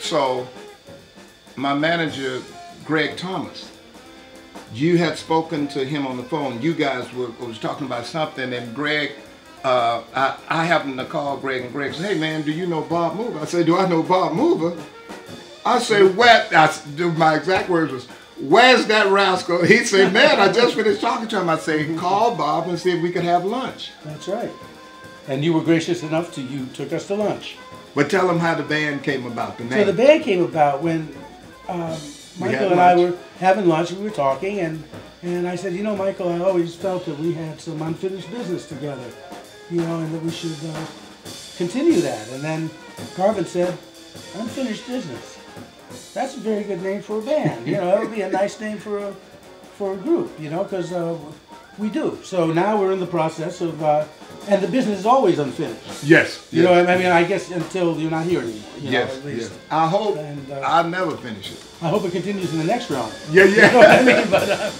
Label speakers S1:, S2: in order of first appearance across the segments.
S1: So, my manager, Greg Thomas, you had spoken to him on the phone. You guys was talking about something, and Greg, I happened to call Greg, and Greg said, "Hey man, do you know Bob Mover?" I said, "Do I know Bob Mover?" I said, "What?" My exact words was, "Where's that rascal?" He said, "Man, I just finished talking to him." I said, "Call Bob and see if we could have lunch."
S2: That's right. And you were gracious enough you took us to lunch.
S1: But tell him how the band came about, the name.
S2: So the band came about when Michael and I were having lunch, we were talking, and I said, "You know, Michael, I always felt that we had some unfinished business together, you know, and that we should continue that." And then Carvin said, "Unfinished business. That's a very good name for a band. You know, that would be a nice name for a group, you know, because we do." So now we're in the process of, and the business is always unfinished.
S1: Yes.
S2: You know, I mean, I guess until you're not here anymore. You know, at least.
S1: Yes. I hope I'll never finish it.
S2: I hope it continues in the next round.
S1: Yeah.
S2: You know what I mean? But,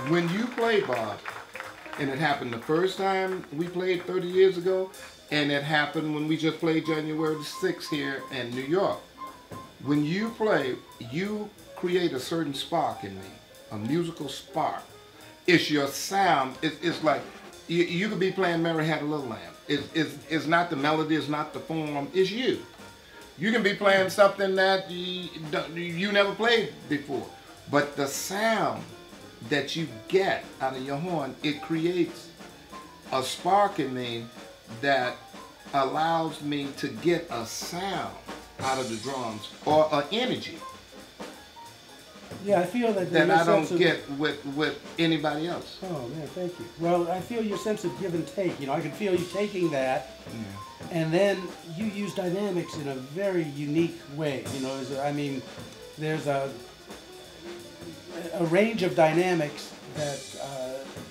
S1: When you play, Bob, and it happened the first time we played 30 years ago, and it happened when we just played January the 6th here in New York. When you play, you create a certain spark in me, a musical spark. It's your sound. It's like, you could be playing Mary Had a Little Lamb. It's not the melody, it's not the form, it's you. You can be playing something that you never played before, but the sound that you get out of your horn, it creates a spark in me that allows me to get a sound out of the drums, or an energy.
S2: Yeah, I feel that
S1: I don't get with anybody else.
S2: Oh man, thank you. Well, I feel your sense of give and take. You know, I can feel you taking that, and then you use dynamics in a very unique way. You know, I mean, there's a range of dynamics that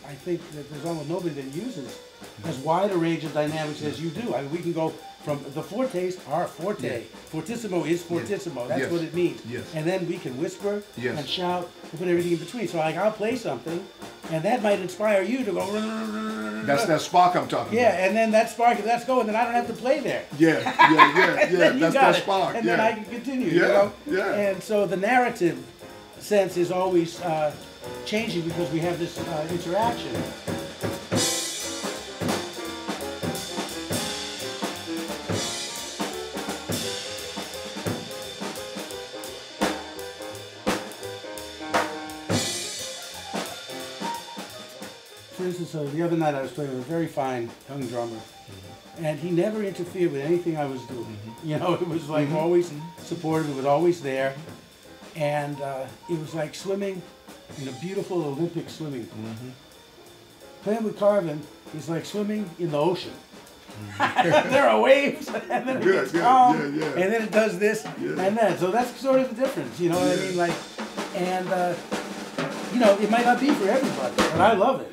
S2: I think that there's almost nobody that uses as wide a range of dynamics as you do. I mean, we can go from the fortes are forte. Fortissimo is fortissimo. That's what it means. And then we can whisper and shout and put everything in between. So like, I'll play something, and that might inspire you to go.
S1: That's that spark I'm talking about.
S2: Yeah, and then that spark, if that's going, then I don't have to play there.
S1: Yeah. That's that spark.
S2: And then I can continue. You know? And so the narrative sense is always changing because we have this interaction. For instance, the other night I was playing with a very fine young drummer, and he never interfered with anything I was doing. You know, it was like always supportive, it was always there. And it was like swimming in a beautiful Olympic swimming pool. Playing with Carvin is like swimming in the ocean. There are waves, and then it gets calm, and then it does this and that. So that's sort of the difference, you know what I mean? Like, and you know, it might not be for everybody, but I love it.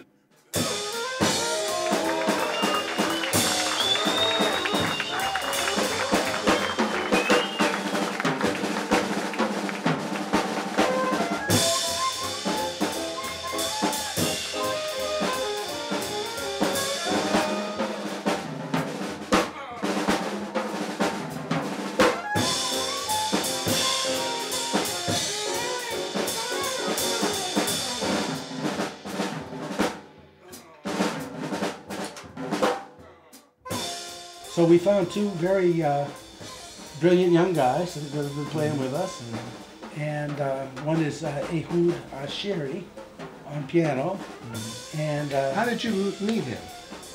S2: So we found two very brilliant young guys that have been playing with us. And one is Ehud Asheri on piano. And
S1: how did you meet him?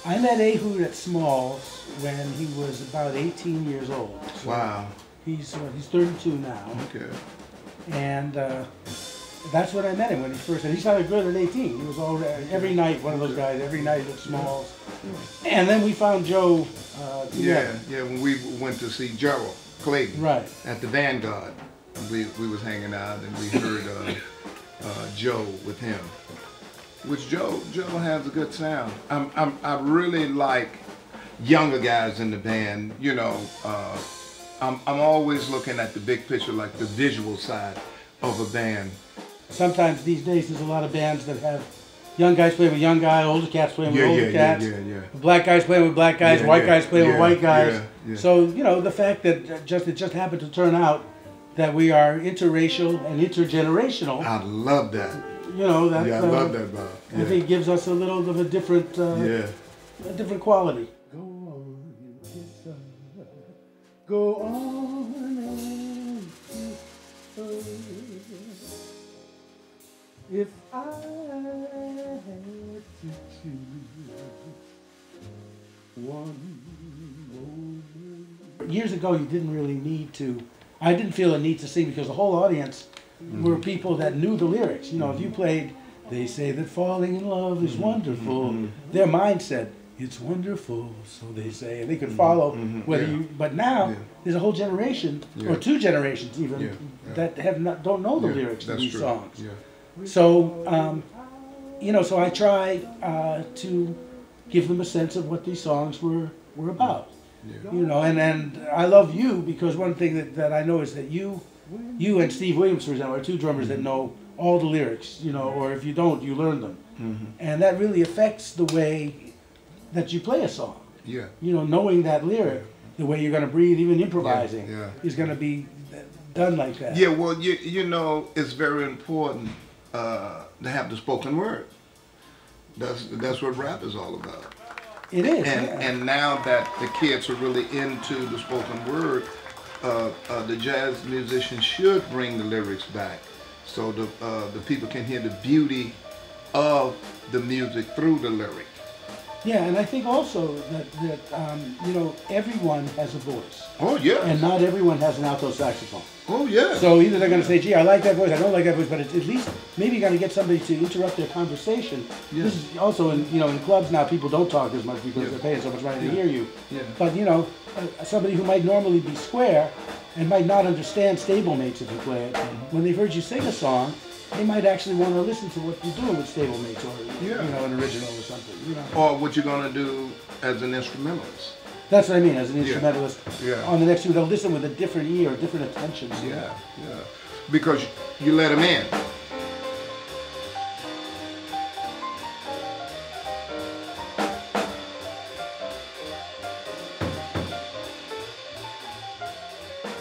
S2: I met Ehud at Smalls when he was about 18 years old. So
S1: Wow.
S2: he's 32 now.
S1: Okay.
S2: And that's when I met him when he first, and he started good at 18. He was all every night, one of those guys, every night at Smalls. And then we found Joe together.
S1: Yeah, when we went to see Gerald Clayton
S2: Right.
S1: at the Vanguard, we was hanging out and we heard Joe with him. Which Joe has a good sound. I really like younger guys in the band. You know, I'm always looking at the big picture, like the visual side of a band.
S2: Sometimes these days there's a lot of bands that have young guys playing with young guys, older cats playing with older cats, black guys playing with black guys, white guys playing with white guys. So, you know, the fact that it just happened to turn out that we are interracial and intergenerational.
S1: I love that.
S2: You know, that,
S1: I love that, Bob.
S2: I think gives us a little of a different, a different quality. Go on, kiss her. Go on and kiss her. If I had to choose one moment. Years ago, you didn't really need to. I didn't feel a need to sing because the whole audience were people that knew the lyrics. You know, if you played, they say that falling in love is wonderful. Their mind said, it's wonderful, so they say, and they could follow whether you. But now there's a whole generation, or two generations even, that don't know the lyrics to these songs. So, you know, so I try to give them a sense of what these songs were about. You know, and I love you because one thing that I know is that you and Steve Williams, for example, are two drummers that know all the lyrics, you know, or if you don't, you learn them. And that really affects the way that you play a song. You know, knowing that lyric, the way you're going to breathe, even improvising, is going to be done like that.
S1: Yeah, well, you know, it's very important to have the spoken word. That's what rap is all about.
S2: It is.
S1: And now that the kids are really into the spoken word, the jazz musicians should bring the lyrics back, so the people can hear the beauty of the music through the lyric.
S2: Yeah, and I think also that you know, everyone has a voice.
S1: Oh yeah.
S2: And not everyone has an alto saxophone.
S1: Oh yeah.
S2: So either they're going to say, "Gee, I like that voice," "I don't like that voice," but at least maybe you're going to get somebody to interrupt their conversation. This is also in, you know, in clubs now, people don't talk as much because they're paying so much money to hear you. But you know, somebody who might normally be square and might not understand stablemates if you play it, when they've heard you sing a song, they might actually want to listen to what you're doing with stablemates, or you know, an original or something. You know.
S1: Or what you're going to do as an instrumentalist.
S2: That's what I mean, as an instrumentalist. On the next two, they'll listen with a different ear, different attention.
S1: Because you let them in.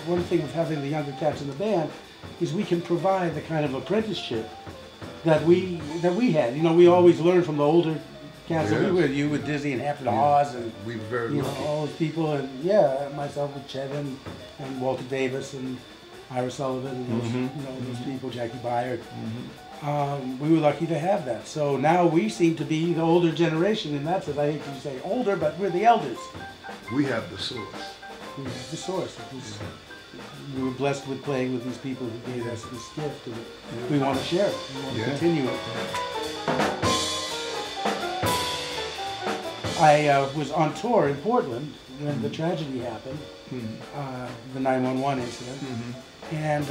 S2: One thing of having the younger cats in the band is we can provide the kind of apprenticeship that we had. You know, we always learned from the older cats that we were. You with Dizzy and Hampton Hawes, and
S1: we were very
S2: you
S1: lucky.
S2: know, all those people, and myself with Chet and Walter Davis and Ira Sullivan and those, you know, those people, Jackie Byard. We were lucky to have that. So now we seem to be the older generation, and that's, as I hate to say, older, but we're the elders.
S1: We have the source.
S2: We have the source. We were blessed with playing with these people who gave us this gift, and we want to share it. We want to continue it. I was on tour in Portland when the tragedy happened, the 911 incident, and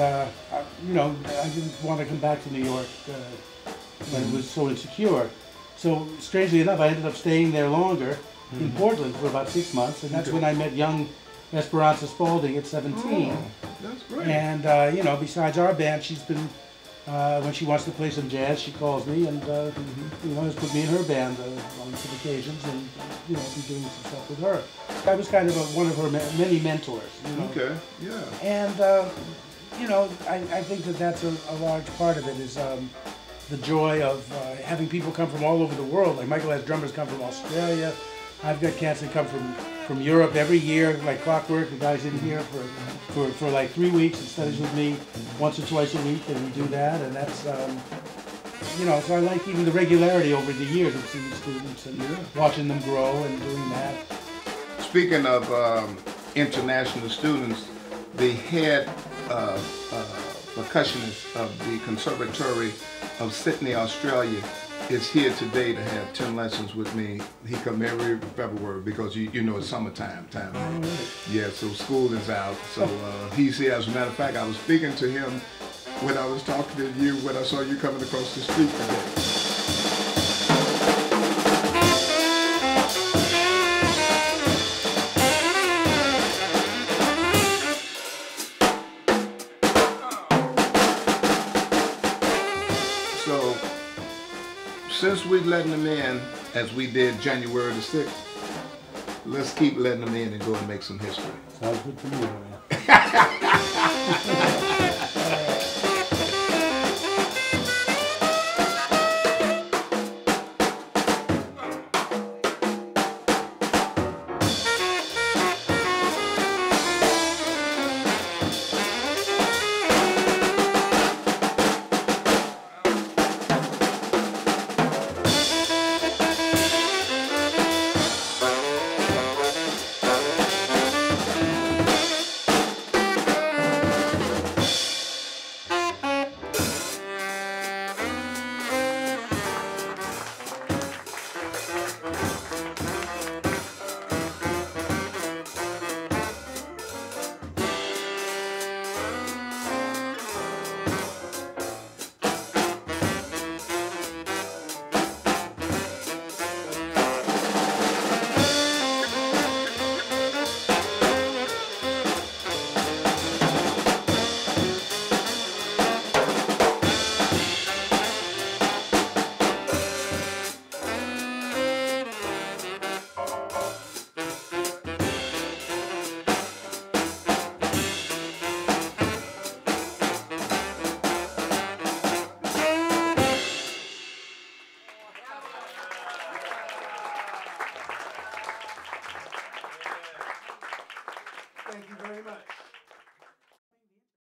S2: you know, I didn't want to come back to New York when it was so insecure. So strangely enough, I ended up staying there longer in Portland for about 6 months, and that's when I met young Esperanza Spalding at 17.
S1: Oh, that's great.
S2: And you know, besides our band, she's been when she wants to play some jazz, she calls me, and you know, has put me in her band on some occasions, and you know, be doing some stuff with her. I was kind of one of her many mentors. You know?
S1: Okay, yeah.
S2: And you know, I think that that's a large part of it is the joy of having people come from all over the world. Like Michael has drummers come from Australia. I've got cats that come from Europe every year, like clockwork. The guy's in here for like 3 weeks and studies with me once or twice a week, and we do that. And that's you know, so I like even the regularity over the years of seeing the students and watching them grow and doing that.
S1: Speaking of international students, the head percussionist of the Conservatory of Sydney, Australia, is here today to have 10 lessons with me. He come every February because you know it's summertime time. Yeah, so school is out. So he's here. As a matter of fact, I was speaking to him when I was talking to you when I saw you coming across the street today. So, since we letting them in, as we did January the 6th, let's keep letting them in and go and make some history.
S2: Sounds good to me, man.
S1: Thank you very much.